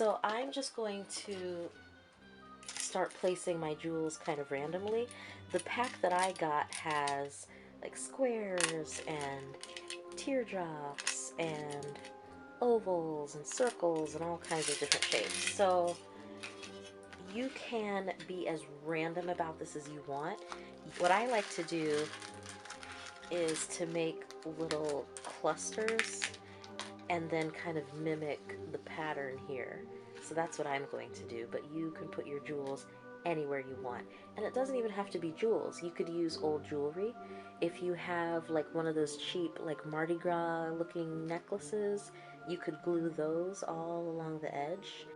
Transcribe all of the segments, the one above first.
So I'm just going to start placing my jewels kind of randomly. The pack that I got has like squares and teardrops and ovals and circles and all kinds of different shapes. So you can be as random about this as you want. What I like to do is to make little clusters and then kind of mimic the pattern here. So that's what I'm going to do, but you can put your jewels anywhere you want. And it doesn't even have to be jewels. You could use old jewelry. If you have like one of those cheap like Mardi Gras looking necklaces, you could glue those all along the edge.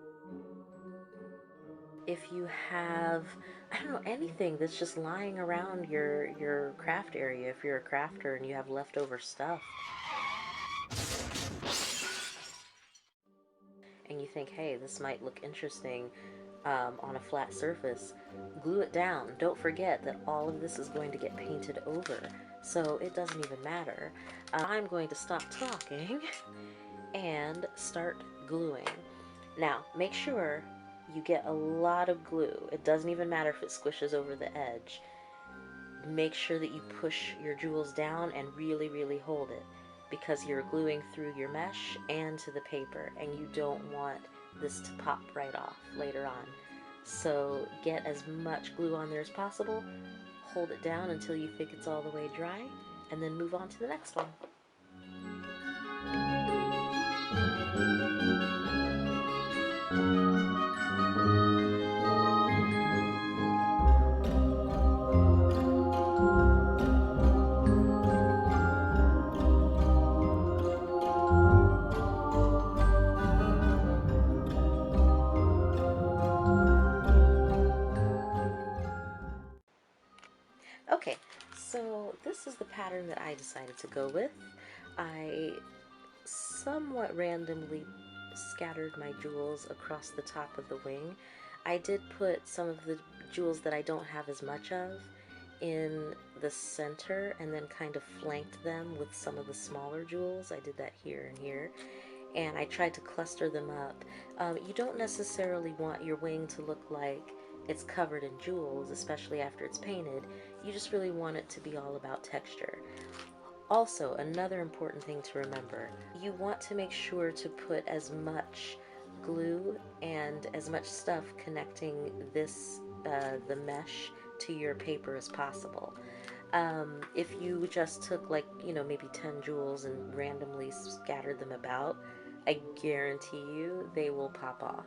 If you have, I don't know, anything that's just lying around your craft area, if you're a crafter and you have leftover stuff, and you think, hey, this might look interesting on a flat surface, glue it down. Don't forget that all of this is going to get painted over, so it doesn't even matter. I'm going to stop talking and start gluing. Now, make sure you get a lot of glue. It doesn't even matter if it squishes over the edge. Make sure that you push your jewels down and really, really hold it, because you're gluing through your mesh and to the paper, and you don't want this to pop right off later on. So get as much glue on there as possible, hold it down until you think it's all the way dry, and then move on to the next one. Okay, so this is the pattern that I decided to go with. I somewhat randomly scattered my jewels across the top of the wing. I did put some of the jewels that I don't have as much of in the center and then kind of flanked them with some of the smaller jewels. I did that here and here, and I tried to cluster them up. You don't necessarily want your wing to look like it's covered in jewels, especially after it's painted. You just really want it to be all about texture. Also, another important thing to remember, you want to make sure to put as much glue and as much stuff connecting the mesh to your paper as possible. If you just took like, maybe 10 jewels and randomly scattered them about, I guarantee you they will pop off,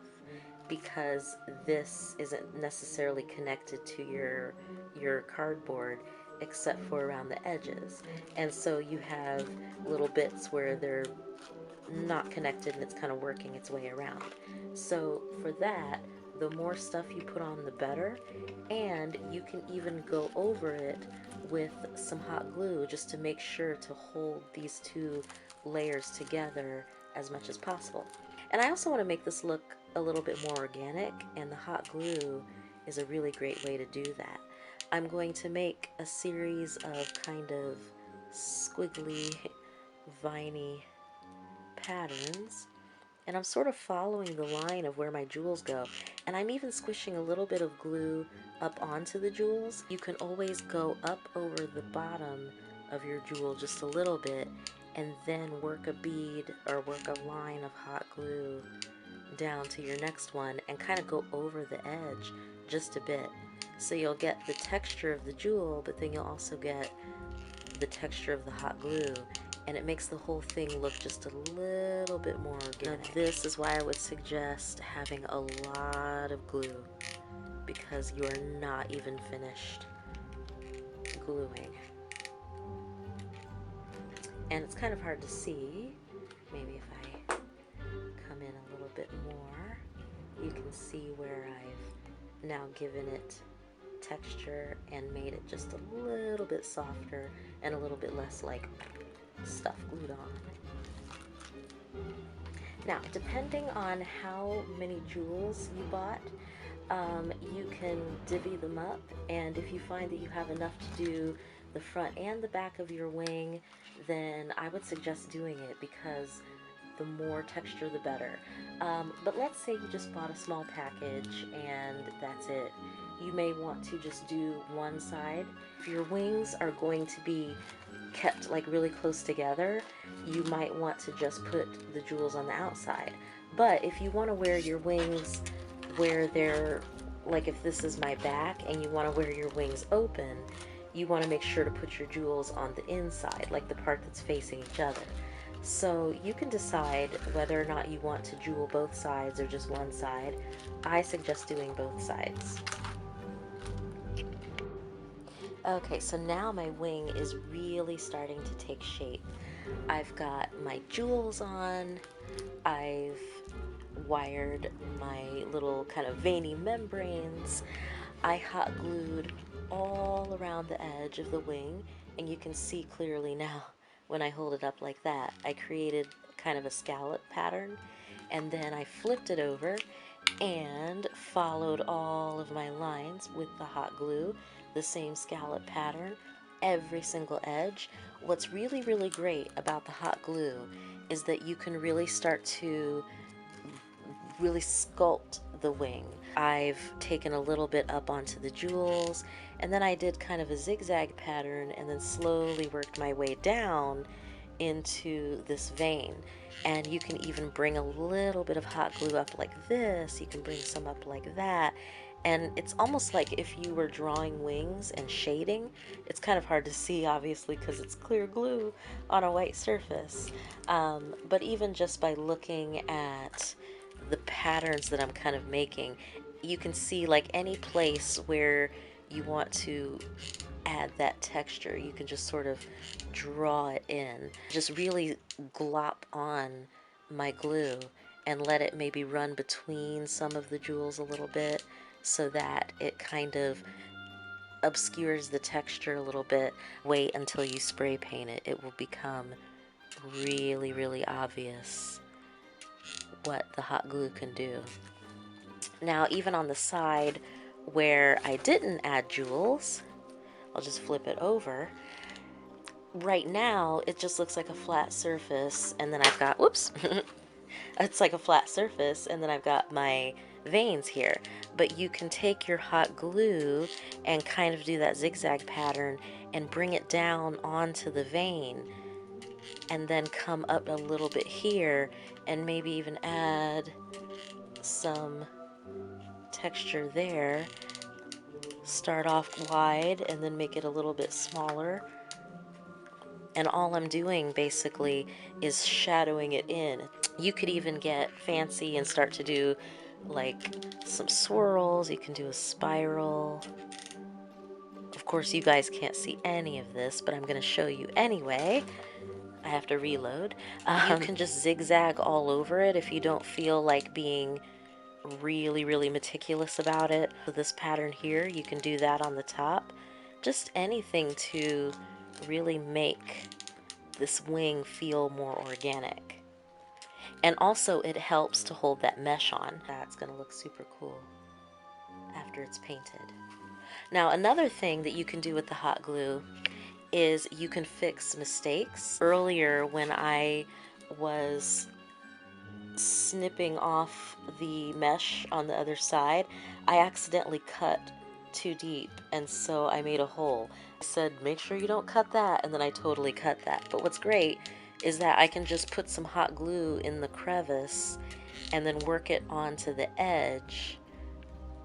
because this isn't necessarily connected to your cardboard except for around the edges. And so you have little bits where they're not connected and it's kind of working its way around. So for that, the more stuff you put on, the better. And you can even go over it with some hot glue just to make sure to hold these two layers together as much as possible. And I also want to make this look a little bit more organic, and the hot glue is a really great way to do that. I'm going to make a series of kind of squiggly, viney patterns, and I'm sort of following the line of where my jewels go, and I'm even squishing a little bit of glue up onto the jewels. You can always go up over the bottom of your jewel just a little bit and then work a bead or work a line of hot glue down to your next one and kind of go over the edge just a bit. So you'll get the texture of the jewel, but then you'll also get the texture of the hot glue, and it makes the whole thing look just a little bit more organic. Now, this is why I would suggest having a lot of glue, because you are not even finished gluing. And it's kind of hard to see. Maybe if I come in a little bit more, you can see where I've now given it texture and made it just a little bit softer and a little bit less like stuff glued on. Now, depending on how many jewels you bought, you can divvy them up, and if you find that you have enough to do the front and the back of your wing, then I would suggest doing it, because the more texture the better. But let's say you just bought a small package and that's it. You may want to just do one side. If your wings are going to be kept like really close together, you might want to just put the jewels on the outside. But if you want to wear your wings where they're, like if this is my back and you want to wear your wings open, you want to make sure to put your jewels on the inside, like the part that's facing each other. So you can decide whether or not you want to jewel both sides or just one side. I suggest doing both sides. Okay, so now my wing is really starting to take shape. I've got my jewels on, I've wired my little kind of veiny membranes, I hot glued all around the edge of the wing, and you can see clearly now when I hold it up like that. I created kind of a scallop pattern, and then I flipped it over and followed all of my lines with the hot glue, the same scallop pattern, every single edge. What's really, really great about the hot glue is that you can really start to really sculpt the wing. I've taken a little bit up onto the jewels, and then I did kind of a zigzag pattern and then slowly worked my way down into this vein. And you can even bring a little bit of hot glue up like this, you can bring some up like that, and it's almost like if you were drawing wings and shading. It's kind of hard to see obviously because it's clear glue on a white surface, but even just by looking at the patterns that I'm kind of making, you can see like any place where you want to add that texture, you can just sort of draw it in. Just really glop on my glue and let it maybe run between some of the jewels a little bit so that it kind of obscures the texture a little bit. Wait until you spray paint it. It will become really, really obvious what the hot glue can do. Now, even on the side where I didn't add jewels, I'll just flip it over. Right now, it just looks like a flat surface, and then I've got, whoops, it's like a flat surface, and then I've got my veins here. But you can take your hot glue and kind of do that zigzag pattern and bring it down onto the vein, and then come up a little bit here, and maybe even add some texture there. Start off wide and then make it a little bit smaller. And all I'm doing basically is shadowing it in. You could even get fancy and start to do like some swirls. You can do a spiral. Of course, you guys can't see any of this, but I'm going to show you anyway. I have to reload. You can just zigzag all over it if you don't feel like being really, really meticulous about it. So this pattern here, you can do that on the top. Just anything to really make this wing feel more organic. And also it helps to hold that mesh on. That's gonna look super cool after it's painted. Now another thing that you can do with the hot glue is you can fix mistakes. Earlier when I was snipping off the mesh on the other side, I accidentally cut too deep, and so I made a hole. I said, make sure you don't cut that, and then I totally cut that. But what's great is that I can just put some hot glue in the crevice and then work it onto the edge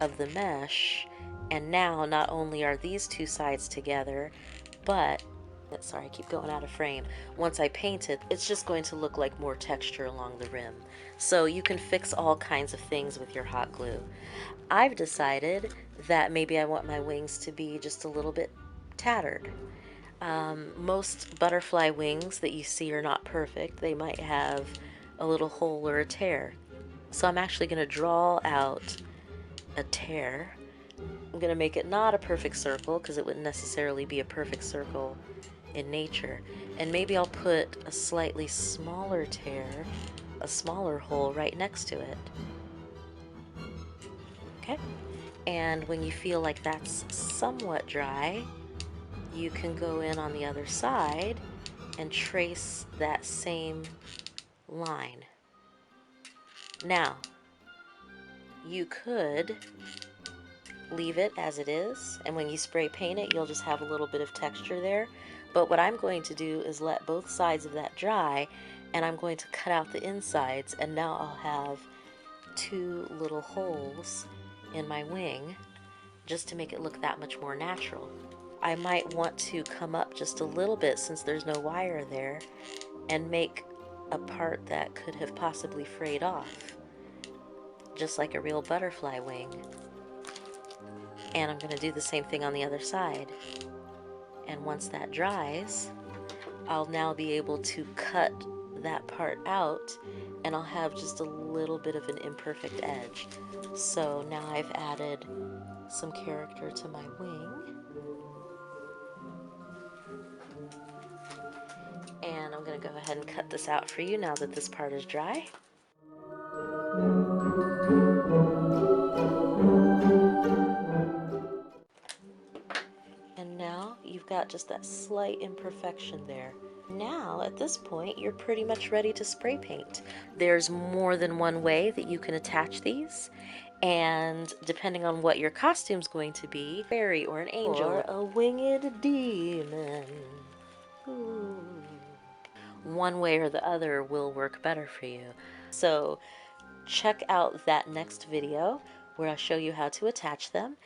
of the mesh, and now not only are these two sides together, but sorry, I keep going out of frame. Once I paint it, it's just going to look like more texture along the rim. So you can fix all kinds of things with your hot glue. I've decided that maybe I want my wings to be just a little bit tattered. Most butterfly wings that you see are not perfect. They might have a little hole or a tear. So I'm actually going to draw out a tear. I'm going to make it not a perfect circle because it wouldn't necessarily be a perfect circle in nature. And maybe I'll put a slightly smaller tear, a smaller hole right next to it. Okay? And when you feel like that's somewhat dry, you can go in on the other side and trace that same line. Now, you could leave it as it is, and when you spray paint it, you'll just have a little bit of texture there. But what I'm going to do is let both sides of that dry, and I'm going to cut out the insides, and now I'll have two little holes in my wing just to make it look that much more natural. I might want to come up just a little bit, since there's no wire there, and make a part that could have possibly frayed off, just like a real butterfly wing. And I'm going to do the same thing on the other side. And once that dries, I'll now be able to cut that part out, and I'll have just a little bit of an imperfect edge. So now I've added some character to my wing. And I'm going to go ahead and cut this out for you now that this part is dry. And now you've got just that slight imperfection there. Now, at this point, you're pretty much ready to spray paint. There's more than one way that you can attach these, and depending on what your costume's going to be, fairy or an angel or a winged demon, ooh, one way or the other will work better for you. So check out that next video where I'll show you how to attach them.